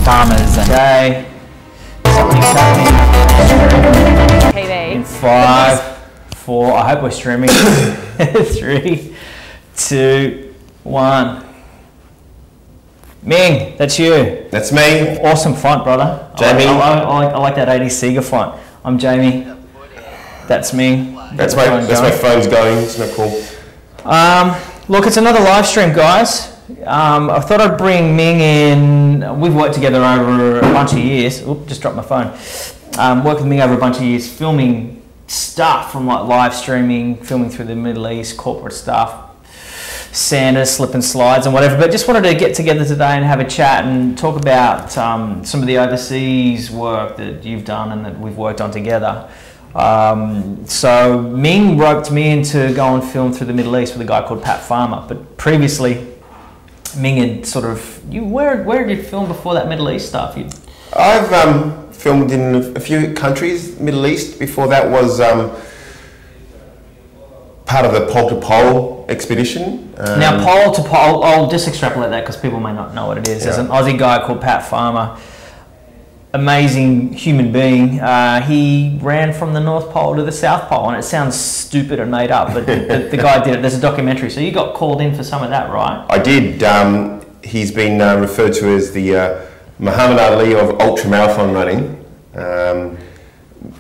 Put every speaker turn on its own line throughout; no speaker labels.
farmers. Okay, something's happening.
TV.
In 5, 4. I hope we're streaming. 3, 2, 1. Ming, that's you.
That's me.
Awesome font, brother.
Jamie.
I like that 80 Sega font. I'm Jamie. That's me.
That's my phone's going. It's not cool.
Look, it's another live stream, guys. I thought I'd bring Ming in. We've worked together over a bunch of years. Oop, just dropped my phone. Worked with Ming over a bunch of years, filming stuff from like live streaming, filming through the Middle East, corporate stuff, Santa, slip and slides and whatever. But just wanted to get together today and have a chat and talk about some of the overseas work that you've done and that we've worked on together. So Ming roped me in to go and film through the Middle East with a guy called Pat Farmer. But previously, Ming had sort of, where did you film before that Middle East stuff?
I've filmed in a few countries, Middle East. Before that was part of the pole to pole expedition.
Now, pole to pole, I'll just extrapolate that because people may not know what it is. There's an Aussie guy called Pat Farmer. Amazing human being. He ran from the North Pole to the South Pole, and it sounds stupid and made up, but the guy did it. There's a documentary, so you got called in for some of that, right?
I did. He's been referred to as the Muhammad Ali of ultramarathon running.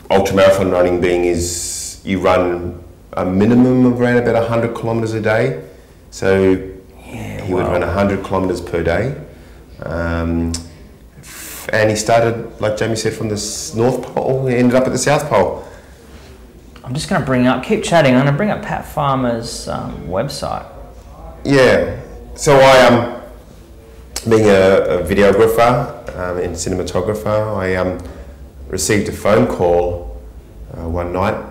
Ultramarathon running being is you run a minimum of around about 100 kilometres a day. So he would run 100 kilometres per day. And he started, like Jamie said, from the North Pole and ended up at the South Pole.
I'm just going to bring up, keep chatting, I'm going to bring up Pat Farmer's website.
Yeah, so I, being a videographer and cinematographer, I received a phone call one night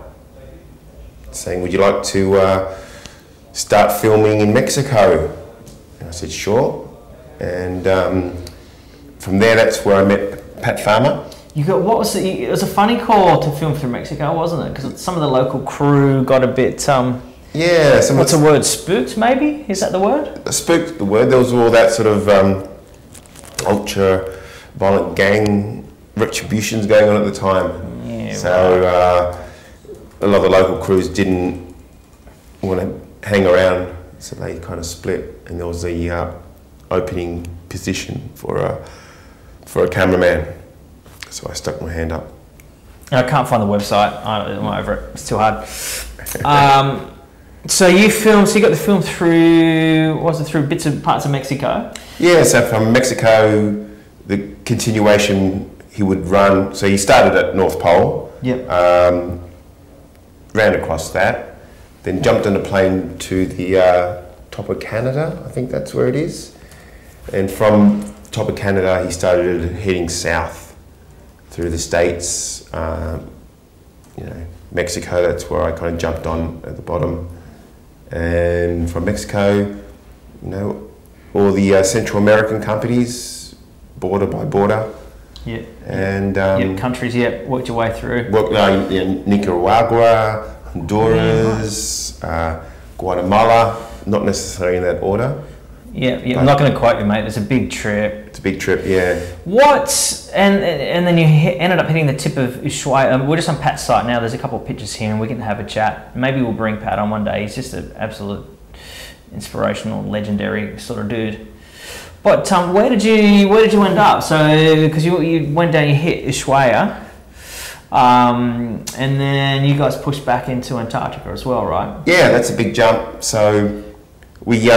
saying, would you like to start filming in Mexico? And I said, sure. And from there, that's where I met Pat Farmer.
You got it was a funny call to film through Mexico, wasn't it? Because some of the local crew got a bit
yeah.
What's the word? Spooked, maybe? Is that the word?
Spooked, the word. There was all that sort of ultra violent gang retributions going on at the time.
Yeah.
So a lot of the local crews didn't want to hang around, so they kind of split, and there was the opening position for a cameraman, so I stuck my hand up.
I can't find the website. I'm over it. It's too hard. So you got the film through. Was it through parts of Mexico? Yeah.
So from Mexico, the continuation he would run. So he started at North Pole.
Yep.
Ran across that, then jumped on a plane to the top of Canada. I think that's where it is. And from top of Canada, he started heading south through the States, Mexico, that's where I kind of jumped on at the bottom. And from Mexico, all the Central American companies, border by border.
Yeah.
And
countries, worked your way through.
Nicaragua, Honduras, Guatemala, not necessarily in that order.
Yeah, I'm not going to quote you, mate. It's a big trip.
It's a big trip, yeah.
And then you ended up hitting the tip of Ushuaia. We're just on Pat's site now. There's a couple of pictures here, and we can have a chat. Maybe we'll bring Pat on one day. He's just an absolute inspirational, legendary sort of dude. But where did you end up? So because you went down, you hit Ushuaia, and then you guys pushed back into Antarctica as well, right?
Yeah, that's a big jump. So we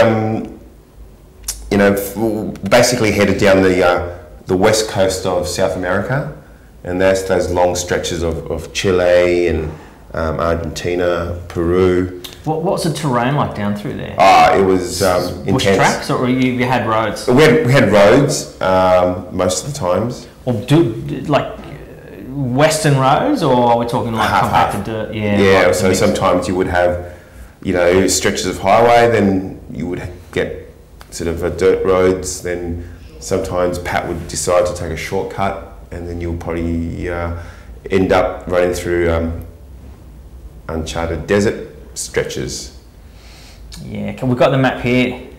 basically headed down the west coast of South America, and that's those long stretches of Chile and Argentina, Peru.
What's the terrain like down through there?
It was
bush
intense.
tracks, or you had roads?
We had roads most of the times.
Or like western roads, or are we talking like compacted dirt?
Yeah. So sometimes you would have, stretches of highway, then you would get sort of dirt roads, then sometimes Pat would decide to take a shortcut, and then you'll probably end up running through uncharted desert stretches.
Yeah, we've got the map here.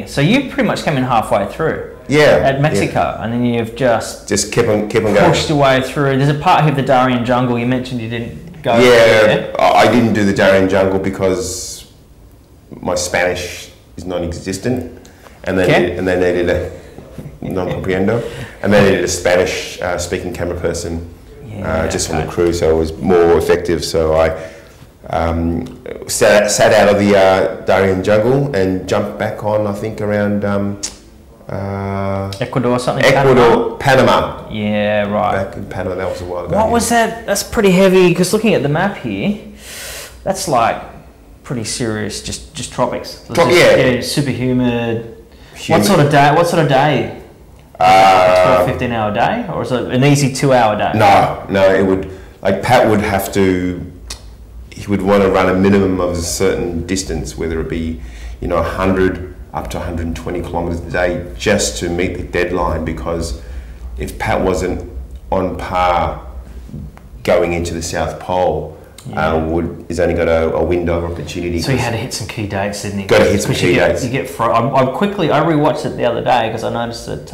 So you pretty much came in halfway through. at Mexico, and then you've just
keep on going.
Pushed your way through. There's a part here of the Darien jungle. You mentioned you didn't go.
Yeah, I didn't do the Darien jungle because my Spanish is non-existent, and they needed a non comprendo, and they needed a Spanish speaking camera person just on the crew, so it was more effective. So I sat out of the Darien jungle and jumped back on, I think around
Ecuador, something.
Panama.
Yeah, right.
Back in Panama, that was a while ago.
What was that? That's pretty heavy. Because looking at the map here, that's like pretty serious. Just tropics. Yeah, super humid. What sort of day? 12, 15 hour day, or is it an easy 2 hour day?
No. It would, like Pat would have to. He would want to run a minimum of a certain distance, whether it be, 100 up to 120 kilometers a day, just to meet the deadline. Because if Pat wasn't on par going into the South Pole, he's only got a window of opportunity.
So you had to hit some key dates, didn't you?
Got to hit some key dates.
You get I rewatched it the other day because I noticed that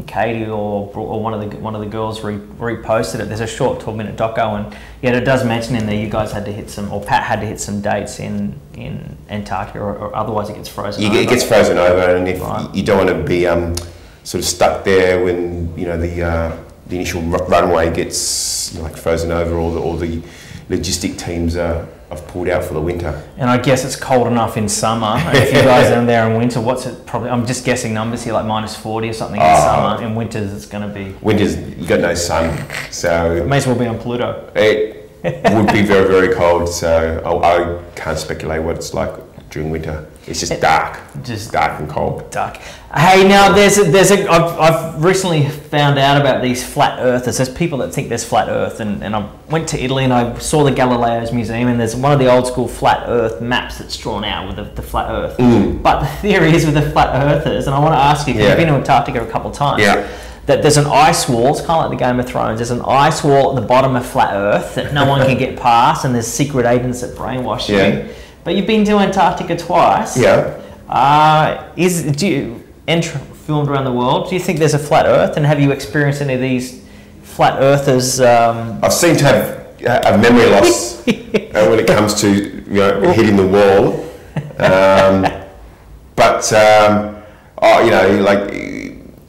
Katie or one of the girls reposted it. There's a short 12-minute doco, and it does mention in there you guys had to hit some, or Pat had to hit some dates in Antarctica, or otherwise it gets frozen over.
It gets frozen over, and if you don't want to be sort of stuck there when the initial runway gets frozen over, all the logistic teams have pulled out for the winter. And
I guess it's cold enough in summer. If you guys are there in winter, what's it probably? I'm just guessing numbers here, like -40 or something in summer. In winters, it's going to be.
Winters, you got no sun, so
it may as well be on Pluto.
It would be very, very cold. So I can't speculate what it's like during winter. It's just dark, dark and cold.
Dark. Hey, now I've recently found out about these flat earthers. There's people that think there's flat Earth, and I went to Italy and I saw the Galileo's museum, and there's one of the old school flat Earth maps that's drawn out with the flat Earth. But the theory is with the flat earthers, and I want to ask you, because you've been to Antarctica a couple of times. That there's an ice wall. It's kind of like the Game of Thrones. There's an ice wall at the bottom of flat Earth that no one can get past, and there's secret agents that brainwash you. But you've been to Antarctica twice. Filmed around the world. Do you think there's a flat Earth, and have you experienced any of these flat Earthers?
I seem to have memory loss when it comes to hitting the wall.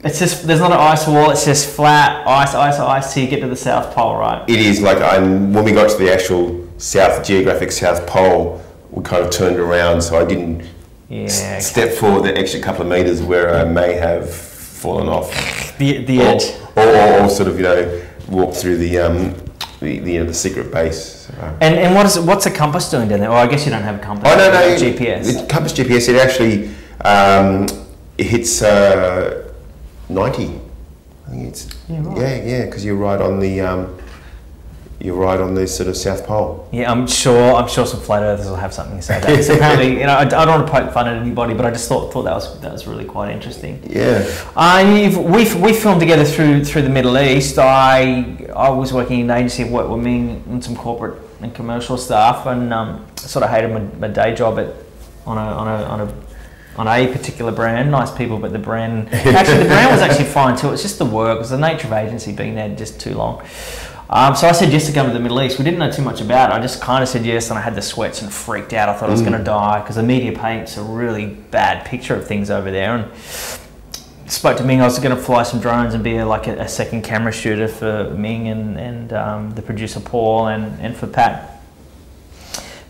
It's just, there's not an ice wall. It's just flat ice till you get to the South Pole, right?
It is when we got to the actual geographic South Pole, we kind of turned around, so I didn't step forward the extra couple of meters where I may have fallen off
the edge,
or sort of walk through the secret base.
And what's a compass doing down there? Well, I guess you don't have a compass.
Oh no,
GPS.
The compass GPS, it actually it hits 90. I think it's because you're right on the. You're right on the sort of South Pole. Yeah, I'm sure some flat earthers will have something to say about this. Apparently, I don't want to poke fun at anybody, but I just thought that was really quite interesting. Yeah. We filmed together through the Middle East. I was working in an agency of work with me and some corporate and commercial staff, and sort of hated my day job on a particular brand. Nice people, but the brand was actually fine too. It's just the work. It was the nature of agency being there just too long. So I said yes to come to the Middle East. We didn't know too much about it. I just kind of said yes, and I had the sweats and freaked out. I thought I was going to die because the media paints a really bad picture of things over there. And spoke to Ming. I was going to fly some drones and be a second camera shooter for Ming and the producer Paul and for Pat.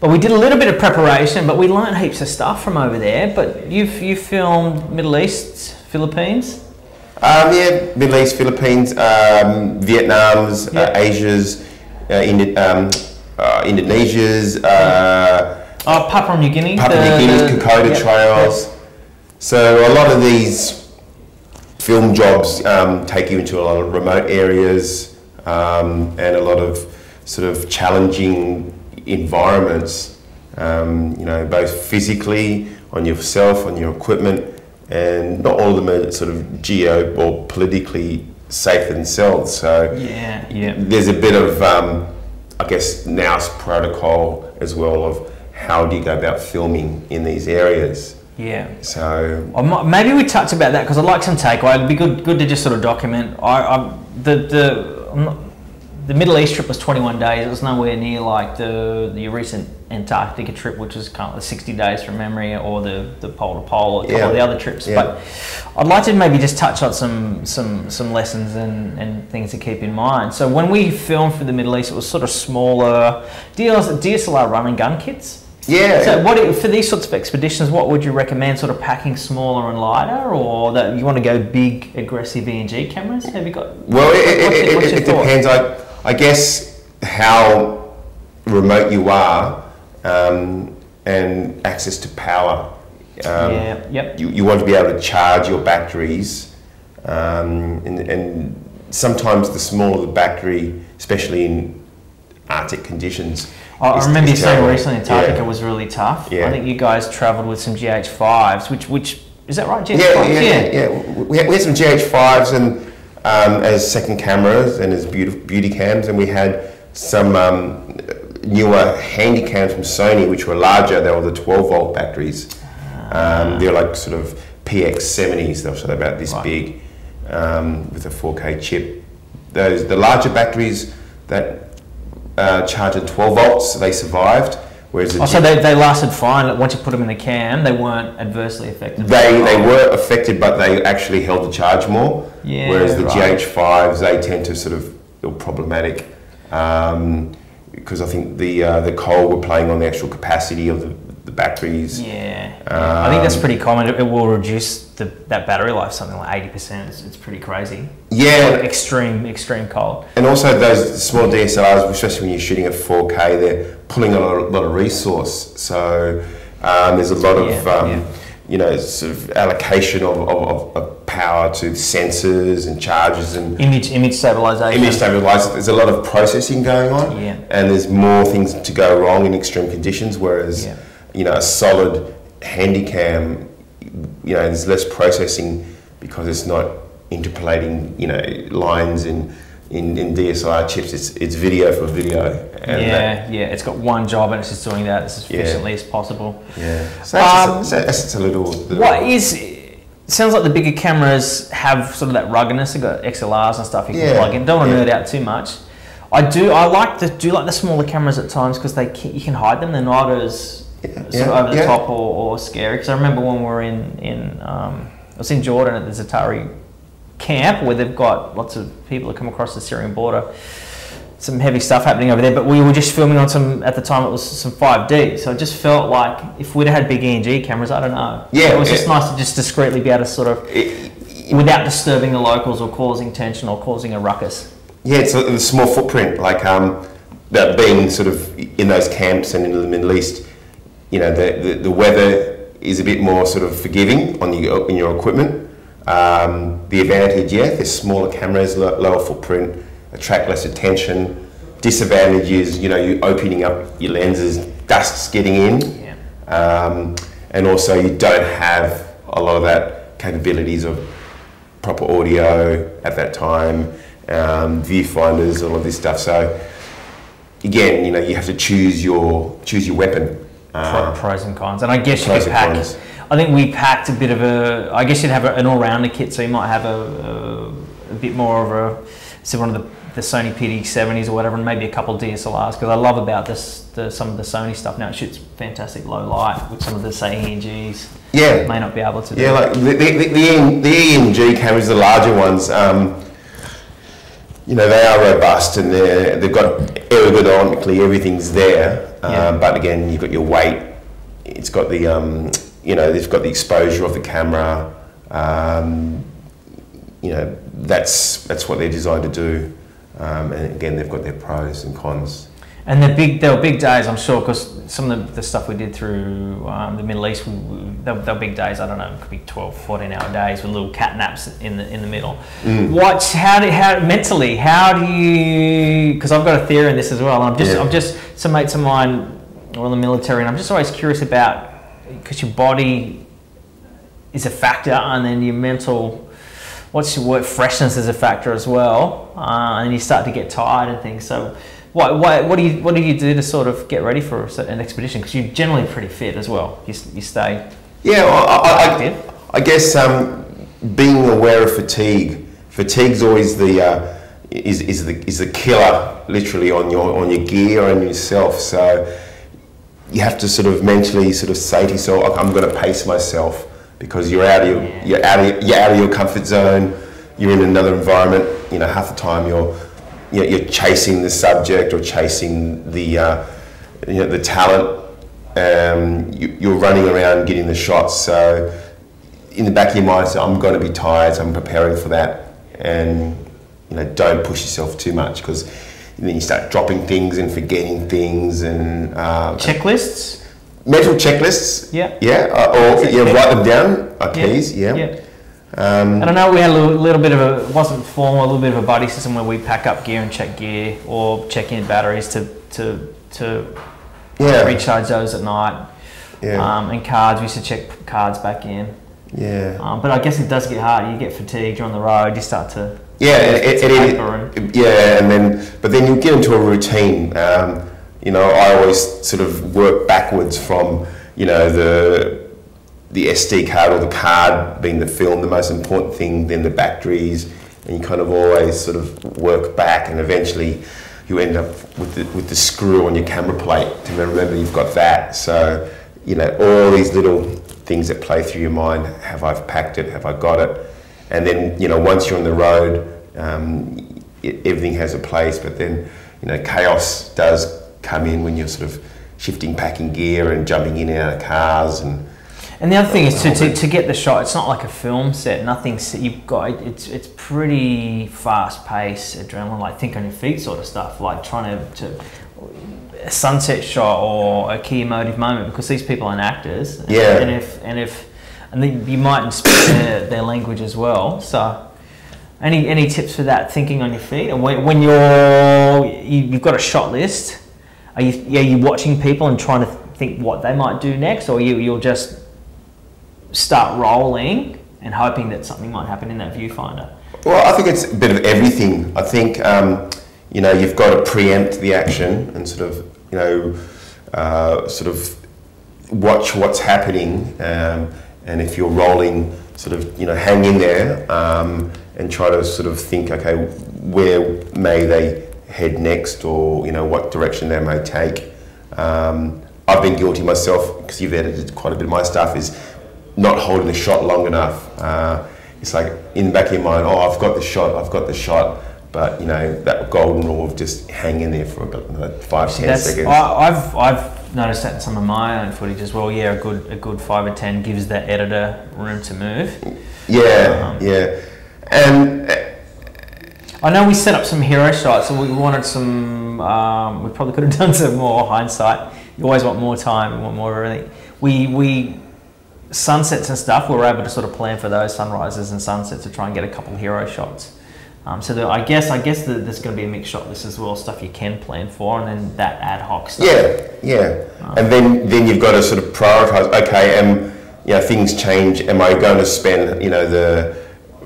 But we did a little bit of preparation, but we learned heaps of stuff from over there. But you filmed Middle East, Philippines? Middle East, Philippines, Vietnam's, Asia's, Indonesia's,
Papua New Guinea's
Kokoda trails. So a lot of these film jobs take you into a lot of remote areas and a lot of sort of challenging environments, both physically, on yourself, on your equipment, and not all of them are sort of geo or politically safe themselves. So there's a bit of, I guess, NOWS protocol as well of how do you go about filming in these areas.
Yeah.
So
maybe we touch about that because I'd like some takeaway. It'd be good to just sort of document. The Middle East trip was 21 days. It was nowhere near like your recent Antarctica trip, which was kind of 60 days from memory, or the pole to pole, or a couple of the other trips.
Yeah.
But I'd like to maybe just touch on some lessons and things to keep in mind. So when we filmed for the Middle East, it was sort of smaller DSLR run and gun kits.
yeah.
So for these sorts of expeditions, what would you recommend? Sort of packing smaller and lighter, or that you want to go big, aggressive E&G cameras? Have you got?
Well, it depends. I guess how remote you are and access to power. You want to be able to charge your batteries, and sometimes the smaller the battery, especially in Arctic conditions.
I remember you saying recently Antarctica was really tough.
Yeah.
I think you guys travelled with some GH5s, which is that right? GH5s?
Yeah. We had some GH5s and as second cameras and as beauty cams, and we had some newer handy cams from Sony, which were larger. They were the 12-volt batteries. They're like sort of PX70s. They're sort of about this big, with a 4K chip. The larger batteries that charge at 12 volts, they survived. Whereas
so they lasted fine. Once you put them in the cam, they weren't adversely affected.
They were affected, but they actually held the charge more.
Yeah,
whereas the GH5s, they tend to sort of feel problematic because I think the coal were playing on the actual capacity of the batteries.
Yeah, I think that's pretty common. It will reduce that battery life something like 80%. It's pretty crazy.
Yeah,
like extreme cold.
And also those small DSLRs, especially when you're shooting at 4K, they're pulling a lot of resource. So there's a lot of sort of allocation of power to sensors and chargers and
image stabilization.
There's a lot of processing going on, and there's more things to go wrong in extreme conditions. Whereas a solid handycam, there's less processing because it's not interpolating lines in DSLR chips. It's video for video. And
it's got one job and it's just doing that as efficiently as possible.
So that's a little.
Sounds like the bigger cameras have sort of that ruggedness. They've got XLRs and stuff you can plug in. Don't want to nerd out too much. I like the smaller cameras at times because you can hide them. They're not as sort of over the top or scary. Because I remember when we were I was in Jordan at the Zatari camp where they've got lots of people that come across the Syrian border. Some heavy stuff happening over there, but we were just filming on at the time it was some 5D, so it just felt like if we'd had big E&G cameras, I don't know. It was just nice to just discreetly be able to sort of, without disturbing the locals or causing tension or causing a ruckus. Yeah,
it's a small footprint, like that being sort of in those camps and in the Middle East, the weather is a bit more sort of forgiving in your equipment. The advantage, they're smaller cameras, lower footprint, attract less attention. Disadvantage is, you're opening up your lenses, dust's getting in. And also you don't have a lot of that capabilities of proper audio at that time, viewfinders, all of this stuff. So again, you have to choose your weapon.
Pros and cons. And I guess you could pack, I think we packed a bit of I guess you'd have an all-rounder kit, so you might have a bit more of one of the Sony PD70s or whatever, and maybe a couple of DSLRs, because I love about some of the Sony stuff now. It shoots fantastic low light, which some of the E&Gs may not be able to do.
Yeah, like the E&G cameras, the larger ones, they are robust and they've got ergonomically everything's there. But again, you've got your weight. It's got the they've got the exposure of the camera. That's what they're designed to do. And again, they've got their pros and cons.
And they were big days, I'm sure, because some of the stuff we did through the Middle East, they were big days. I don't know, it could be 12, 14-hour days with little cat naps in the middle. Mentally, how do you? Because I've got a theory in this as well. And I'm just some mates of mine are in the military, and I'm just always curious about, because your body is a factor, and then your mental. What's your word? Freshness is a factor as well, and you start to get tired and things. So, what do you do to sort of get ready for an expedition? Because you're generally pretty fit as well. You stay
Yeah, I guess being aware of fatigue. Fatigue's always the is the killer, literally on your gear and yourself. So you have to sort of mentally sort of say to yourself, I'm going to pace myself, because you're out of your comfort zone. You're in another environment. You know, half the time you're chasing the subject or chasing the the talent. You're running around getting the shots. So in the back of your mind, so I'm going to be tired. So I'm preparing for that, and don't push yourself too much, because then you start dropping things and forgetting things and
checklists.
Mental checklists.
Yeah.
Yeah. Or write them down. Are keys. Yeah.
Yeah. And I know we had a little bit of it wasn't formal, a little bit of a buddy system where we pack up gear and check gear, or check in batteries to recharge those at night.
Yeah.
And cards, we used to check cards back in.
Yeah.
But I guess it does get hard. You get fatigued, you're on the road, you start to
but then you get into a routine. I always sort of work backwards from the SD card, or the card being the film, the most important thing, then the batteries, and you kind of always sort of work back, and eventually you end up with the screw on your camera plate to remember you've got that. So all these little things that play through your mind. Have I packed it? Have I got it? And then once you're on the road, everything has a place. But then chaos does come in when you're sort of shifting, packing gear and jumping in and out of cars.
And the other thing is to get the shot. It's not like a film set. You've got. It's pretty fast paced, adrenaline, like think on your feet sort of stuff. Like trying to a sunset shot or a key emotive moment, because these people aren't actors. And you mightn't speak their language as well. So, any tips for that? Thinking on your feet, and when you've got a shot list, are you watching people and trying to think what they might do next, or you'll just start rolling and hoping that something might happen in that viewfinder?
Well, I think it's a bit of everything. I think you've got to preempt the action and sort of watch what's happening. And if you're rolling, sort of, hang in there and try to sort of think, okay, where may they head next, or, what direction they may take. I've been guilty myself, because you've edited quite a bit of my stuff, is not holding the shot long enough. It's like in the back of your mind, I've got the shot, but that golden rule of just hang in there for about 5-10 seconds.
I've noticed that in some of my own footage as well. Yeah, a good 5 or 10 gives the editor room to move.
Yeah. And
I know we set up some hero shots, and we wanted some. We probably could have done some more. Hindsight, you always want more time, you want more of everything. We sunsets and stuff. We were able to sort of plan for those sunrises and sunsets to try and get a couple of hero shots. So I guess there's going to be a mixed shot list as well, stuff you can plan for, and then that ad hoc stuff.
Yeah. And then you've got to sort of prioritise. Okay, things change. Am I going to spend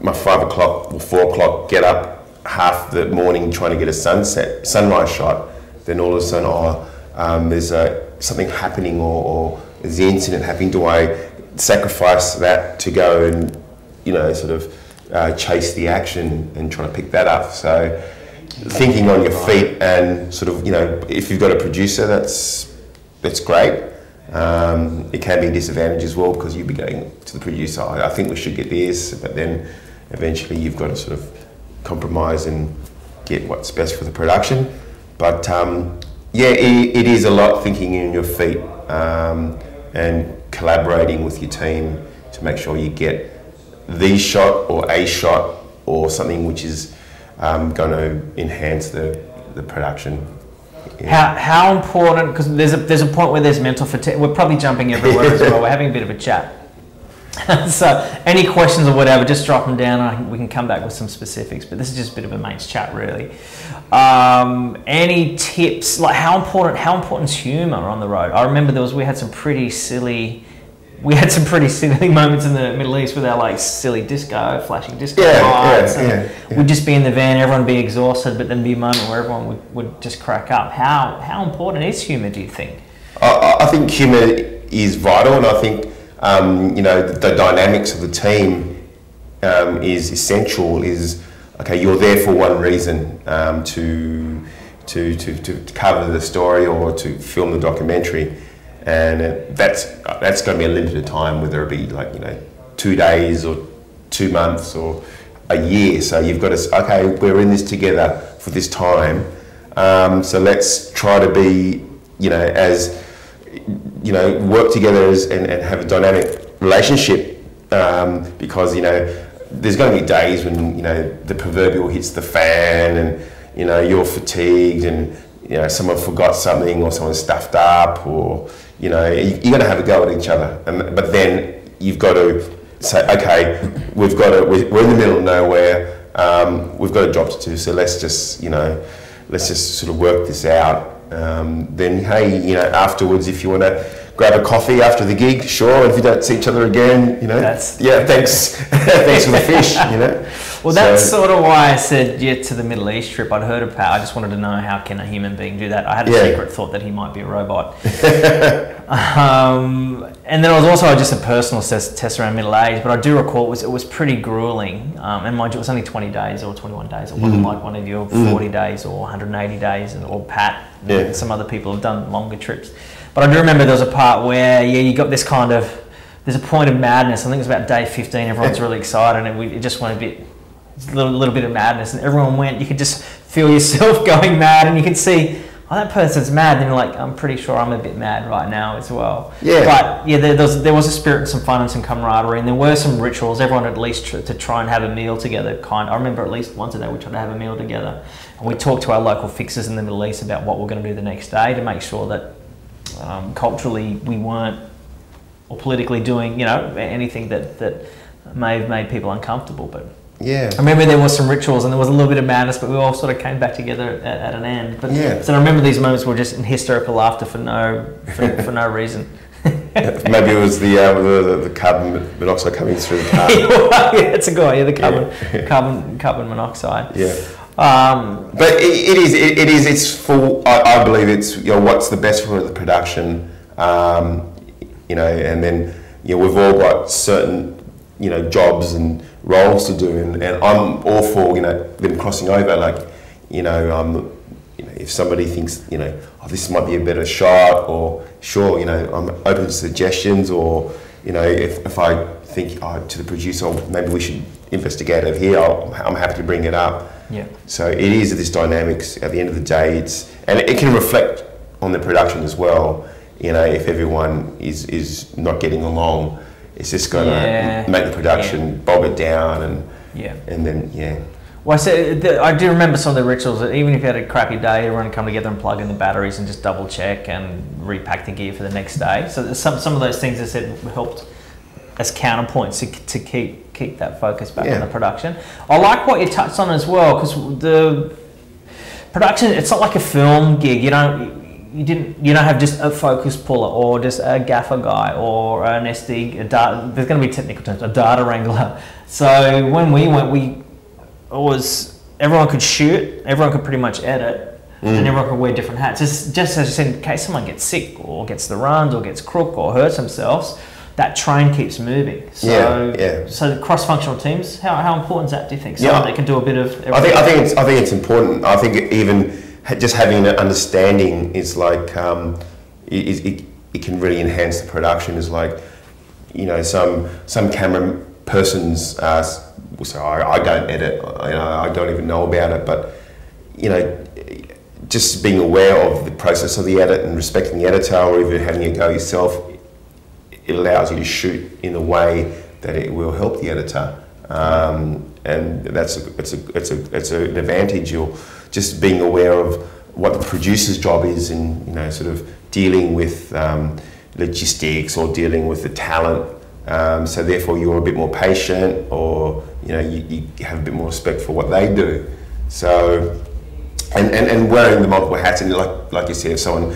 my 5 o'clock or 4 o'clock get up half the morning trying to get a sunrise shot? Then all of a sudden, there's something happening, or is the incident happening? Do I sacrifice that to go and sort of chase the action and trying to pick that up? So thinking on your feet, and sort of if you've got a producer, that's great. It can be a disadvantage as well, because you'll be going to the producer, I think we should get this, but then eventually you've got to sort of compromise and get what's best for the production. But it is a lot thinking in your feet, and collaborating with your team to make sure you get the shot or a shot or something which is going to enhance the production. Yeah.
How important, because there's a point where there's mental fatigue. We're probably jumping everywhere as well. We're having a bit of a chat. So any questions or whatever, just drop them down. We can come back with some specifics, but this is just a bit of a mates chat, really. Any tips, like how important is humour on the road? I remember we had some pretty silly moments in the Middle East with our silly flashing disco lights. We'd just be in the van, everyone would be exhausted, but then be a moment where everyone would just crack up. How important is humour, do you think?
I think humour is vital, and I think you know, the dynamics of the team is essential. Is okay, you're there for one reason, to cover the story or to film the documentary, and that's going to be a limited time, whether it be like, you know, 2 days or 2 months or a year. So you've got to, okay, we're in this together for this time, so let's try to be, you know, as, you know, work together and have a dynamic relationship, because, you know, there's going to be days when, you know, the proverbial hits the fan and, you know, you're fatigued and, you know, someone forgot something or someone stuffed up, or, you know, you're going to have a go at each other. But then you've got to say, okay, we're in the middle of nowhere, we've got a job to do, so let's just, you know, let's just sort of work this out. Then, hey, you know, afterwards, if you want to grab a coffee after the gig, sure. And if you don't see each other again, you know, yeah, thanks, thanks for the fish, you know.
Well, that's sort of why I said to the Middle East trip. I'd heard about. I just wanted to know, how can a human being do that? I had a secret thought that he might be a robot. And then it was also just a personal test around middle age. But I do recall it was pretty grueling. And mind you, it was only 20 days or 21 days. It wasn't like one of your 40 days or 180 days, or Pat and some other people have done longer trips. But I do remember there was a part where, you got this kind of, there's a point of madness. I think it was about day 15. Everyone's really excited, and it just went a little bit of madness, and everyone went. You could just feel yourself going mad, and you could see, oh, that person's mad. And you're like, I'm pretty sure I'm a bit mad right now as well. Yeah. But yeah, there was a spirit and some fun and some camaraderie, and there were some rituals. Everyone at least to try and have a meal together. I remember at least once a day we tried to have a meal together, and we talked to our local fixers in the Middle East about what we're going to do the next day to make sure that culturally we weren't, or politically doing, you know, anything that may have made people uncomfortable. But I remember there was some rituals and there was a little bit of madness, but we all sort of came back together at an end. But so I remember these moments were just in hysterical laughter for no reason.
Maybe it was the carbon monoxide coming through the car.
Yeah, it's a good idea. The carbon monoxide. Yeah.
But it's full. I believe it's, you know, what's the best for the production, you know, and then, you know, we've all got certain, you know, jobs and roles to do, and I'm all for, you know, them crossing over. Like, you know, if somebody thinks, you know, oh, this might be a better shot, or sure, you know, I'm open to suggestions, or, you know, if I think, to the producer, oh, maybe we should investigate it here, I'm happy to bring it up. Yeah. So it is this dynamics. At the end of the day, and it can reflect on the production as well. You know, if everyone is not getting along, it's just going to make the production bog it down, and then Well, I do remember some of the rituals. That even if you had a crappy day, everyone would come together and plug in the batteries and just double check and repack the gear for the next day. So some of those things I said helped as counterpoints to keep that focus back on the production. I like what you touched on as well, because the production, it's not like a film gig. You don't have just a focus puller or just a gaffer guy or an SD. There's going to be technical terms, a data wrangler. So when we went, everyone could shoot, everyone could pretty much edit, and everyone could wear different hats. Just as you said, in case someone gets sick or gets the runs or gets crook or hurts themselves, that train keeps moving. So, so the cross-functional teams, how important is that, do you think? So they can do a bit of everything? I think it's important. I think even just having an understanding is like, it can really enhance the production. Is like, you know, some camera persons will say, I don't edit, you know, I don't even know about it, but, you know, just being aware of the process of the edit and respecting the editor, or even having a go yourself, it allows you to shoot in a way that it will help the editor, and it's an advantage. You're just being aware of what the producer's job is, and, you know, sort of dealing with logistics or dealing with the talent. So therefore, you're a bit more patient, or, you know, you have a bit more respect for what they do. So, and wearing the multiple hats, and like you said, if someone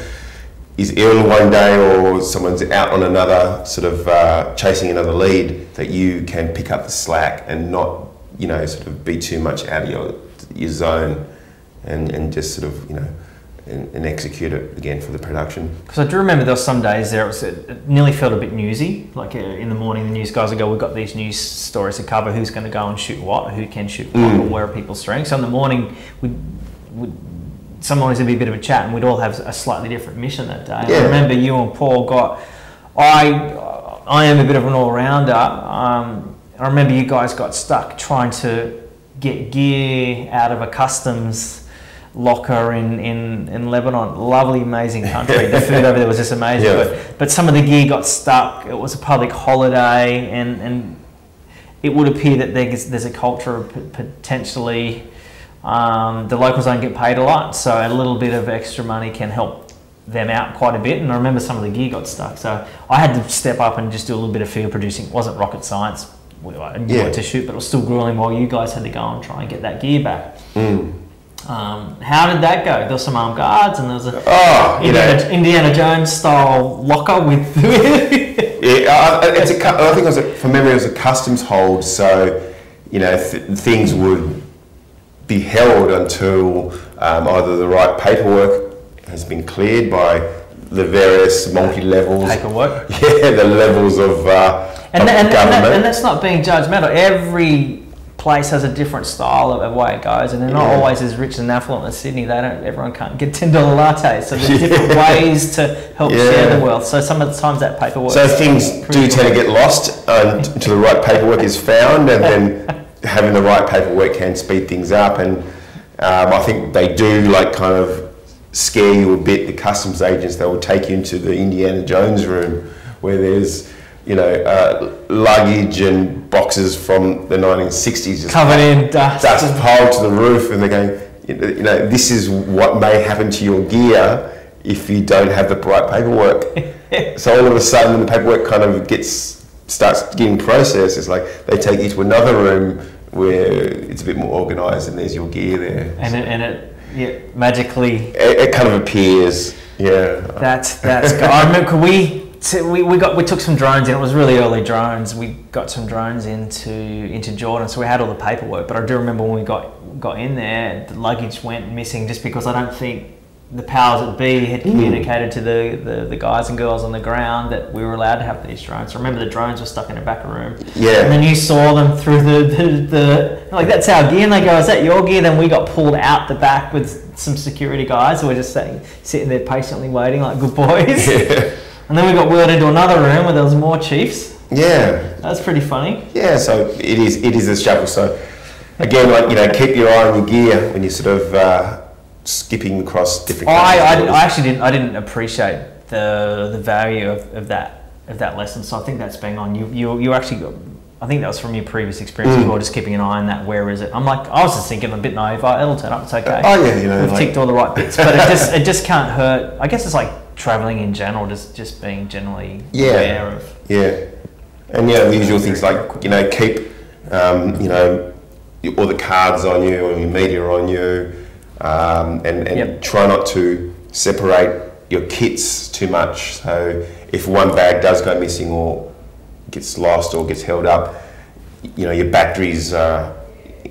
is ill one day or someone's out on another, sort of chasing another lead, that you can pick up the slack and not, you know, sort of be too much out of your zone, and just sort of, you know, and execute it again for the production.
Because I do remember there were some days there it nearly felt a bit newsy. Like in the morning, the news guys would go, "We've got these news stories to cover. Who's going to go and shoot what? Who can shoot what? Or where are people's strengths?" So in the morning, sometimes there'd be a bit of a chat, and we'd all have a slightly different mission that day. Yeah. I remember you and Paul got. I am a bit of an all-rounder. I remember you guys got stuck trying to get gear out of a customs locker in Lebanon. Lovely, amazing country. The food over there was just amazing. Yeah. But some of the gear got stuck. It was a public holiday, and it would appear that there's a culture of potentially the locals don't get paid a lot, so a little bit of extra money can help them out quite a bit. And I remember some of the gear got stuck, so I had to step up and just do a little bit of field producing. It wasn't rocket science. I knew what to shoot, but it was still grueling while you guys had to go and try and get that gear back. How did that go? There was some armed guards, and there was a Indiana Jones style locker with.
Yeah, I think it was from memory it was a customs hold, so things would be held until either the right paperwork has been cleared by the various multi-levels.
Paperwork.
Yeah, the levels of government.
And that's not being judgmental. Every place has a different style of way it goes, and they're not always as rich and affluent as Sydney. Everyone can't get $10 lattes, so there's different ways to help share the wealth. So some of the times that paperwork.
So things do tend to get lost until the right paperwork is found, and then having the right paperwork can speed things up. And I think they do kind of scare you a bit. The customs agents, they will take you into the Indiana Jones room where there's luggage and boxes from the 1960s just
covered in dust
piled to the roof, and they're going, this is what may happen to your gear if you don't have the right paperwork. So all of a sudden, when the paperwork kind of starts getting processed, it's like they take you to another room where it's a bit more organised, and there's your gear there.
And it magically
it kind of appears. Yeah,
that's good. I remember we took some drones in. It was really early drones. We got some drones into Jordan, so we had all the paperwork. But I do remember when we got in there, the luggage went missing just because I don't think the powers that be had communicated to the guys and girls on the ground that we were allowed to have these drones. So I remember the drones were stuck in the back room. Yeah. And then you saw them through the that's our gear, and they go, "Is that your gear?" Then we got pulled out the back with some security guys who were just sitting there patiently waiting like good boys. Yeah. And then we got wheeled into another room where there was more chiefs. Yeah. That's pretty funny.
Yeah, so it is a shuffle. So again, keep your eye on your gear when you sort of skipping across different
I didn't appreciate the value of that lesson. So I think that's bang on. You actually got, I think that was from your previous experience as well, just keeping an eye on that. Where is it? I was just thinking a bit naive. It'll turn up. It's okay. We've ticked all the right bits, but it just can't hurt. I guess it's like traveling in general, just being generally aware of. Yeah,
and the usual things like keep all the cards on you or your media on you, and try not to separate your kits too much. So if one bag does go missing or gets lost or gets held up, your batteries are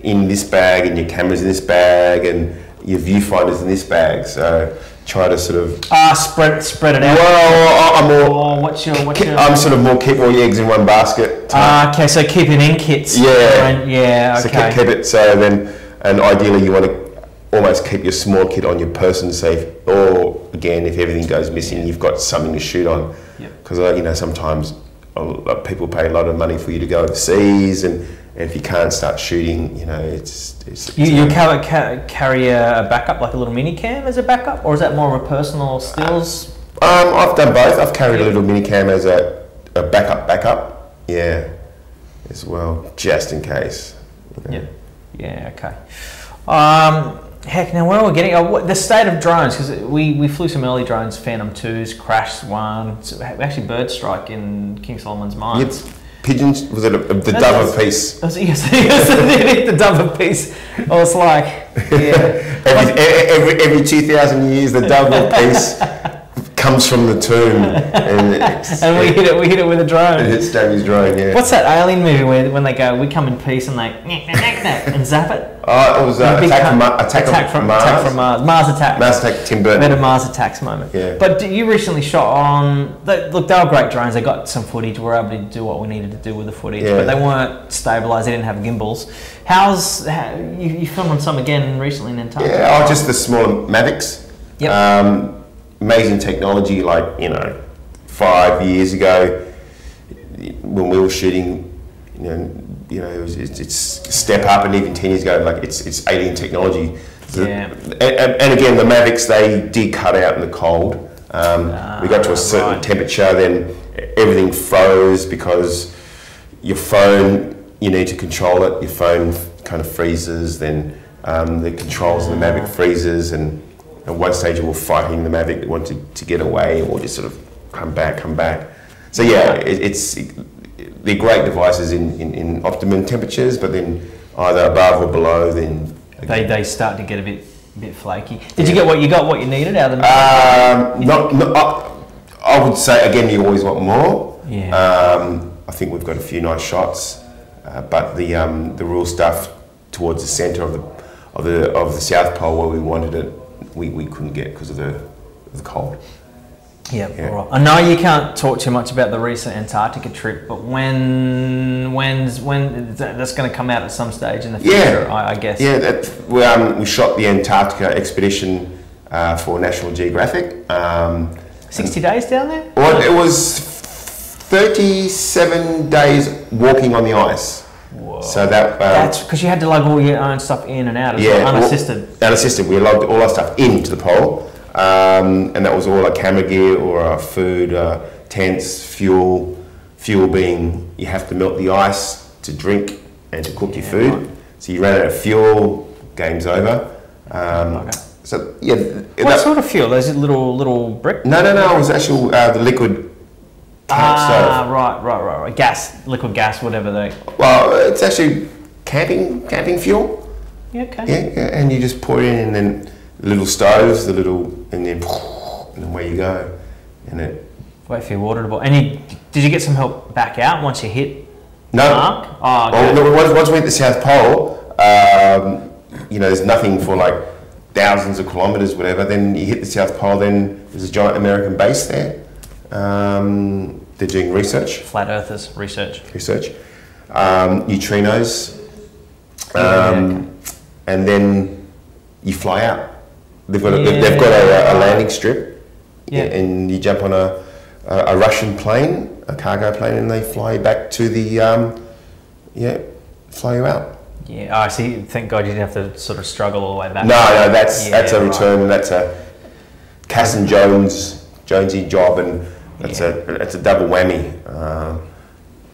in this bag and your camera's in this bag and your viewfinder's in this bag. So try to sort of
spread it out.
Well,
I'm
sort of more keep all your eggs in one basket.
Okay, so keeping in kits.
Yeah. Okay. So keep it. So then, and ideally, you want to almost keep your small kit on your person safe. Or again, if everything goes missing, you've got something to shoot on. Because sometimes people pay a lot of money for you to go overseas, and if you can't start shooting, it's
you carry a backup, like a little mini cam as a backup, or is that more of a personal stills?
I've done both. I've carried a little mini cam as a backup, as well, just in case.
Okay. Heck, now where are we getting the state of drones? Because we flew some early drones, Phantom 2s, crashed one. So actually, bird strike in King Solomon's Mines.
Yep. Pigeons, was it the dove of peace?
Yes, the dove of peace. I was like,
every 2,000 years, the dove of peace comes from the tomb, and
we hit it with a drone.
It hits Davey's drone. Yeah.
What's that alien movie where when they go, we come in peace, and they and zap it?
Oh, it was Attack from Mars.
Mars Attack.
Mars Attack. Tim Burton.
We had a Mars Attacks moment.
Yeah.
But you recently shot on. Look, they were great drones. They got some footage. We were able to do what we needed to do with the footage, but they weren't stabilised. They didn't have gimbals. You filmed on some again recently in Antarctica?
Yeah, just the smaller Mavics.
Yep.
Amazing technology. Like 5 years ago, when we were shooting, it's step up, and even 10 years ago, like it's alien technology. So, and again, the Mavics, they did cut out in the cold. We got to a certain temperature, then everything froze because your phone, you need to control it. Your phone kind of freezes, then the controls of the Mavic freezes, and at one stage we were fighting the Mavic that wanted to get away, or just sort of come back. So yeah, they're great devices in optimum temperatures, but then either above or below, then
they start to get a bit flaky. Did you get what you needed out of them?
I would say again, you always want more.
Yeah.
I think we've got a few nice shots, but the real stuff towards the centre of the South Pole where we wanted it, we couldn't get because of the cold.
Yeah, all right. I know you can't talk too much about the recent Antarctica trip, but when that's going to come out at some stage in the future, I guess.
Yeah, we shot the Antarctica expedition for National Geographic.
60 days down there?
Well, it was 37 days walking on the ice.
Whoa.
So that's
because you had to lug all your own stuff in and out, unassisted.
Unassisted. We lugged all our stuff into the pole. And that was all our camera gear or our food, tents, fuel being you have to melt the ice to drink and to cook your food. Right. So you ran out of fuel, game's over. So yeah.
What sort of fuel? Those little brick?
No. It was actual the liquid camp stove.
Right. Gas, liquid gas, whatever they.
Well, it's actually camping fuel.
Yeah. Okay.
Yeah, and you just pour it in, and then little stoves, and then away you go, and it.
Wait for your water to boil. And did you get some help back out once you hit the mark?
Oh, okay. Well, once we hit the South Pole, there's nothing for like thousands of kilometres, whatever. Then you hit the South Pole, then there's a giant American base there. They're doing research.
Flat Earthers research.
Neutrinos, and then you fly out. They've got a landing strip, and you jump on a Russian plane, a cargo plane, and they fly you back to the fly you out.
Yeah, I see. Thank God you didn't have to sort of struggle all the way back.
No, that's a return. That's a Cass and Jonesy job, and that's a double whammy.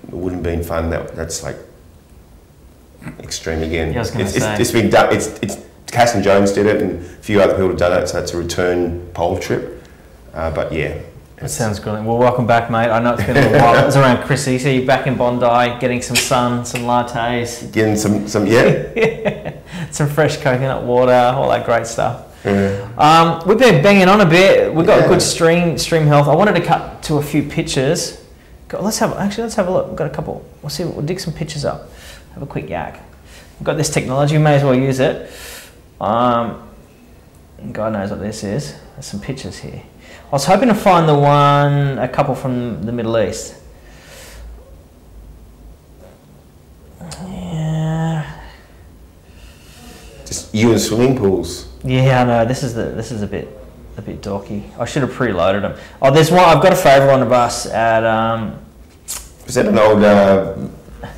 It wouldn't have been fun. That's like extreme again.
Yeah, I was going to say.
It's been done. It's Cass and Jones did it, and a few other people have done it. So it's a return pole trip. But yeah.
That sounds brilliant. Well, welcome back, mate. I know it's been a little while. It was around Chrissy. So you're back in Bondi, getting some sun, some lattes.
Getting some
some fresh coconut water, all that great stuff.
Yeah.
We've been banging on a bit. We've got a good stream health. I wanted to cut to a few pictures. Let's have a look. We've got a couple. We'll dig some pictures up. Have a quick yak. We've got this technology. We may as well use it. God knows what this is. There's some pictures here. I was hoping to find a couple from the Middle East. Yeah.
Just you in swimming pools.
Yeah, I know. This is a bit dorky. I should have preloaded them. Oh, there's one. I've got a favourite one of us at.
Was that an old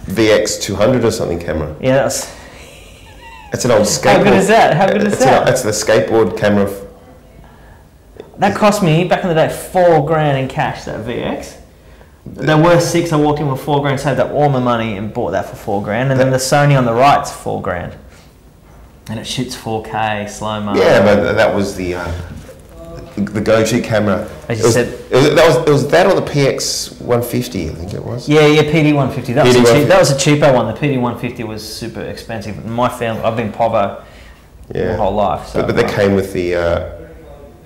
VX 200 or something camera?
Yeah,
that's an old skateboard.
How good is that?
That's the skateboard camera.
That cost me back in the day $4,000 in cash. That VX. There were 6. I walked in with $4,000, saved up all my money, and bought that for $4,000. And then the Sony on the right's $4,000, and it shoots 4K slow mo.
Yeah, but that was the go-to camera.
As you said,
it was that or the PX 150, I think it was.
Yeah, PD 150. That was a cheaper one. The PD 150 was super expensive. My family, I've been Povo my whole life. So
but they came with the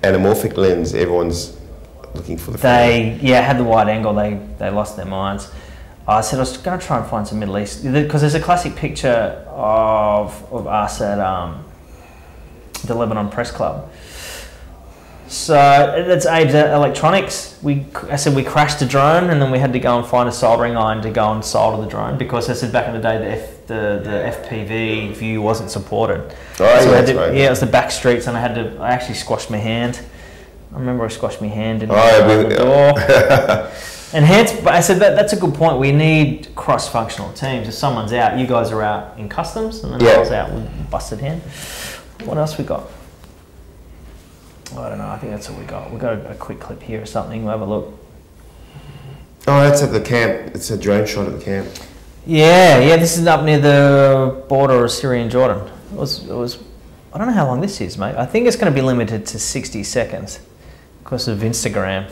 anamorphic lens. Everyone's looking for the frame.
They had the wide angle. They lost their minds. I said I was going to try and find some Middle East, because there's a classic picture of us at the Lebanon Press Club. So that's Abe's electronics. I said we crashed a drone, and then we had to go and find a soldering iron to go and solder the drone, because I said back in the day the FPV view wasn't supported.
Oh,
so
that's right.
Yeah, it was the back streets, and I actually squashed my hand. I remember I squashed my hand in the door. And hence, I said that's a good point. We need cross-functional teams. If someone's out, you guys are out in customs, and then I was out with busted hand. What else we got? I don't know. I think that's all we got. We got a quick clip here or something. We'll have a look.
Oh, that's at the camp. It's a drone shot at the camp.
Yeah. This is up near the border of Syria and Jordan. It was. I don't know how long this is, mate. I think it's going to be limited to 60 seconds because of Instagram.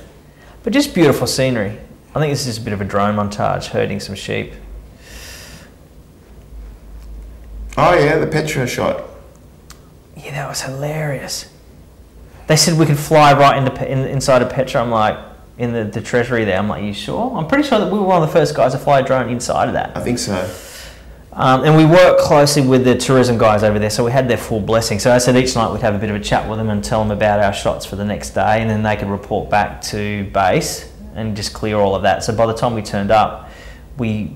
But just beautiful scenery. I think this is a bit of a drone montage, herding some sheep.
Oh yeah, the Petra shot.
Yeah, that was hilarious. They said we could fly right inside of Petra. I'm like, in the treasury there. I'm like, you sure? I'm pretty sure that we were one of the first guys to fly a drone inside of that.
I think so.
And we work closely with the tourism guys over there, so we had their full blessing. So I said each night we'd have a bit of a chat with them and tell them about our shots for the next day, and then they could report back to base and just clear all of that. So by the time we turned up, we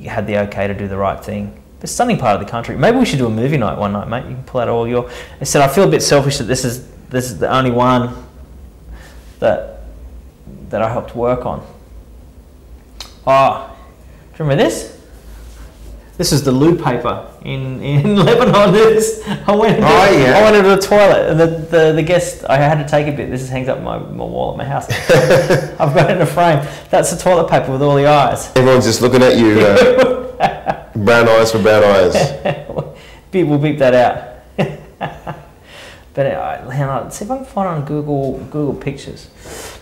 had the okay to do the right thing. The stunning part of the country. Maybe we should do a movie night one night, mate. You can pull out all your... I said I feel a bit selfish that this is the only one that I helped work on. Oh, do you remember this? This is the loo paper in Lebanon. I went to the toilet, and the guest, I had to take a bit. This hangs up my wall at my house. I've got it in a frame. That's the toilet paper with all the eyes.
Everyone's just looking at you. Brown eyes for brown eyes.
We'll beep that out. But let's see if I can find on Google Pictures.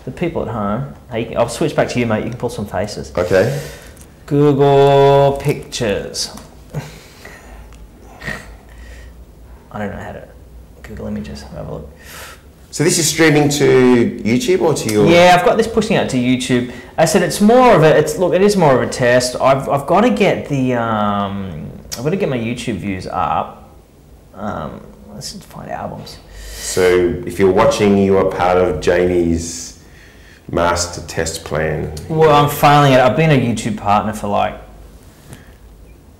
The people at home. I'll switch back to you, mate. You can pull some faces.
Okay.
Google Pictures. I don't know how to Google Images. Have a look.
So this is streaming to YouTube or to your?
Yeah, I've got this pushing out to YouTube. I said it's more of a. It is more of a test. I've got to get the. I've got to get my YouTube views up. Let's find albums.
So if you're watching, you are part of Jamie's master test plan.
Well, I'm failing it. I've been a YouTube partner for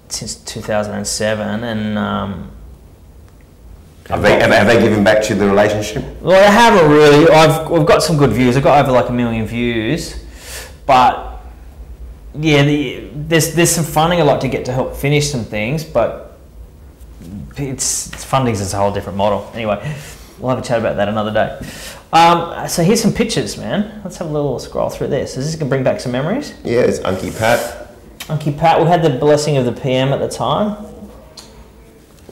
since 2007, and
have they given back to the relationship?
Well, I haven't really. We've got some good views. I've got over 1 million views, but yeah, there's some funding a lot to get to help finish some things, but funding's is a whole different model. Anyway, we'll have a chat about that another day. So here's some pictures, man. Let's have a little scroll through this. Is this going to bring back some memories?
Yeah, it's Unky Pat.
Unky Pat. We had the blessing of the PM at the time.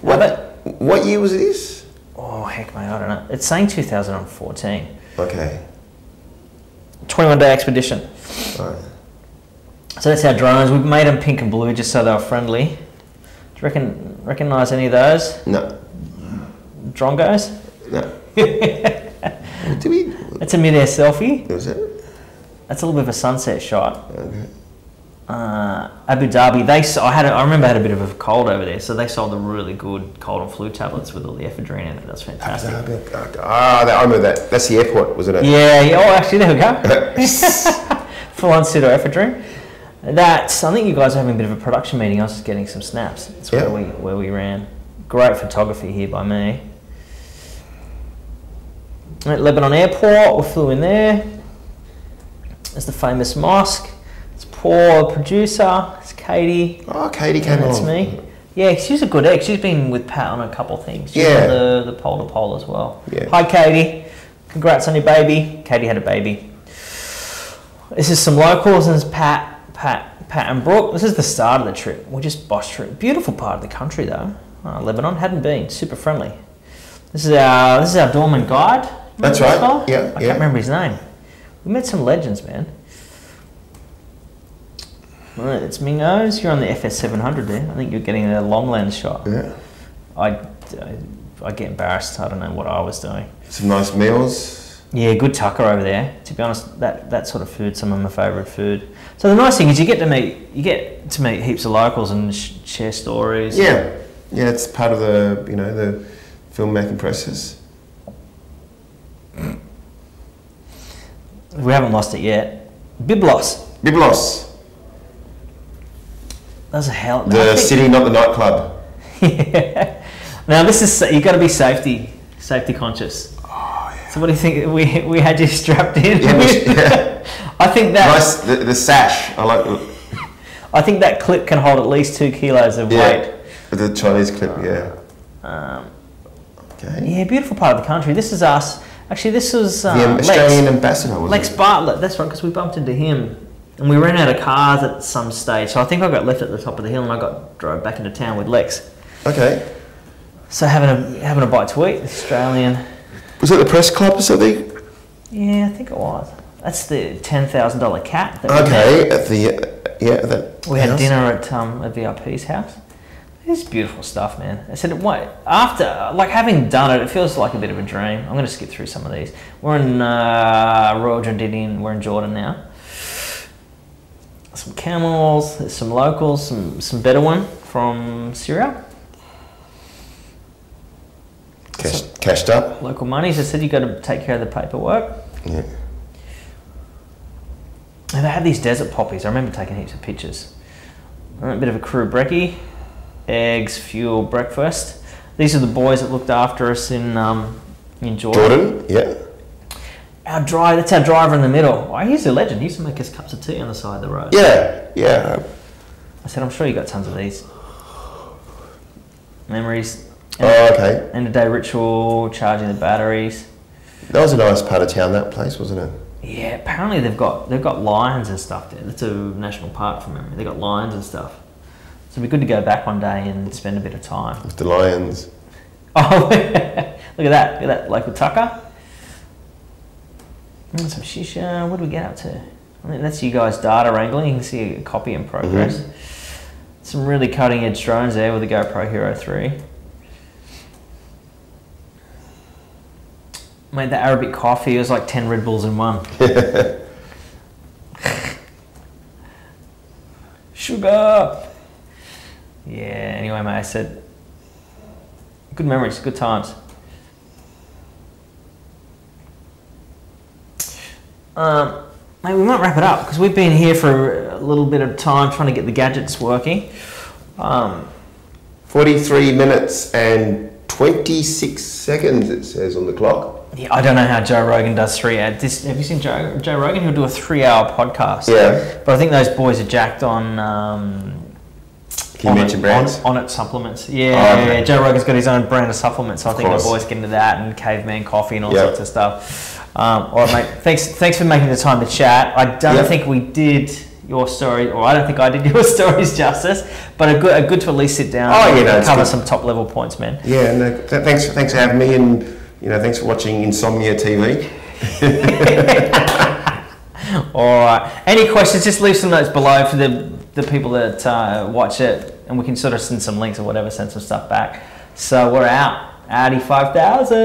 What year was this?
Oh, heck, mate, I don't know. It's saying 2014.
Okay.
21-day expedition.
Right.
So that's our drones. We've made them pink and blue just so they were friendly. Do you recognise any of those?
No.
Drongos?
No.
That's a mid-air selfie.
Was it?
That's a little bit of a sunset shot.
Okay.
Abu Dhabi, I remember I had a bit of a cold over there, so they sold the really good cold and flu tablets with all the ephedrine in it. That's fantastic.
I remember that. That's the airport, wasn't it?
Yeah. Oh, actually, there we go. Full-on pseudoephedrine. I think you guys are having a bit of a production meeting. I was just getting some snaps. That's where we ran. Great photography here by me. At Lebanon Airport, we flew in there. There's the famous mosque. It's Paul, the producer. It's Katie.
Oh, Katie came on.
That's me. Yeah, she's a good egg. She's been with Pat on a couple of things. She's on the pole to pole as well.
Yeah.
Hi, Katie. Congrats on your baby. Katie had a baby. This is some locals, and it's Pat and Brooke. This is the start of the trip. We're just boss trip. Beautiful part of the country though. Lebanon hadn't been super friendly. This is our doorman guide.
That's right. Yeah.
I can't remember his name. We met some legends, man. All right, it's Mingos. You're on the FS 700 there. I think you're getting a long lens shot.
Yeah.
I get embarrassed. I don't know what I was doing.
Some nice meals.
Yeah, good tucker over there. To be honest, that sort of food, some of my favourite food. So the nice thing is you get to meet heaps of locals and share stories.
Yeah, yeah, it's part of the the filmmaking process.
We haven't lost it yet. Biblos.
Biblos,
That's a hell.
the city, not the nightclub.
Yeah. Now this is, you got to be safety conscious.
Oh yeah.
So what do you think? We had you strapped in.
Yeah.
I think that
Nice, the sash. I like
I think that clip can hold at least 2 kilos of weight.
the Chinese clip. Yeah. Okay.
Yeah, beautiful part of the country. This is us. Actually, this was
The Australian ambassador, was
Lex
it?
Bartlett. That's right, because we bumped into him, and we ran out of cars at some stage. So I think I got left at the top of the hill, and I drove back into town with Lex.
Okay.
So having a bite to eat. Australian.
Was it the press club or something?
Yeah, I think it was. That's the $10,000 cat. That
Okay, at the
we had
house.
dinner at a VIP's house. It's beautiful stuff, man. I said, after having done it, it feels like a bit of a dream. I'm going to skip through some of these. We're in Royal Jordanian. We're in Jordan now. Some camels. There's some locals. Some Bedouin from Syria.
Cashed up.
Local monies. I said you got to take care of the paperwork.
Yeah.
And they had these desert poppies. I remember taking heaps of pictures. A bit of a crew brekkie. Eggs, fuel, breakfast. These are the boys that looked after us in Jordan.
Jordan, yeah.
That's our driver in the middle. Oh, he's a legend. He used to make us cups of tea on the side of the road.
Yeah, yeah.
I said, I'm sure you got tons of these. Memories.
Okay.
End of day ritual, charging the batteries.
That was a nice part of town, that place, wasn't it?
Yeah, apparently they've got lions and stuff there. That's a national park from memory. They've got lions and stuff. So it'd be good to go back one day and spend a bit of time.
With the lions.
Oh, look at that local tucker. And some shisha. What do we get up to? I think that's you guys data wrangling. You can see a copy in progress. Mm-hmm. Some really cutting edge drones there with the GoPro Hero 3. Made the Arabic coffee. It was like 10 Red Bulls in one. Sugar. Yeah, anyway, mate, I said, good memories, good times. Mate, we might wrap it up because we've been here for a little bit of time trying to get the gadgets working.
43 minutes and 26 seconds, it says on the clock.
Yeah, I don't know how Joe Rogan does 3 hours. Have you seen Joe Rogan? He'll do a 3-hour podcast.
Yeah.
But I think those boys are jacked on...
Can you mention brands?
On it supplements. Yeah,
Oh, okay.
yeah, Joe Rogan's got his own brand of supplements, so I think the
course.
boys get into that, and Caveman Coffee and all
Yep.
sorts of stuff. All right, mate. Thanks for making the time to chat. I don't
Yep.
think we did your story, or I don't think I did your stories justice, but a good to at least sit down and cover some top level points, man.
Yeah, no, thanks for having me, and thanks for watching Insomnia TV.
All right. Any questions? Just leave some notes below for the people that watch it, and we can sort of send some links or whatever, send some stuff back. So we're out. Audi 5000.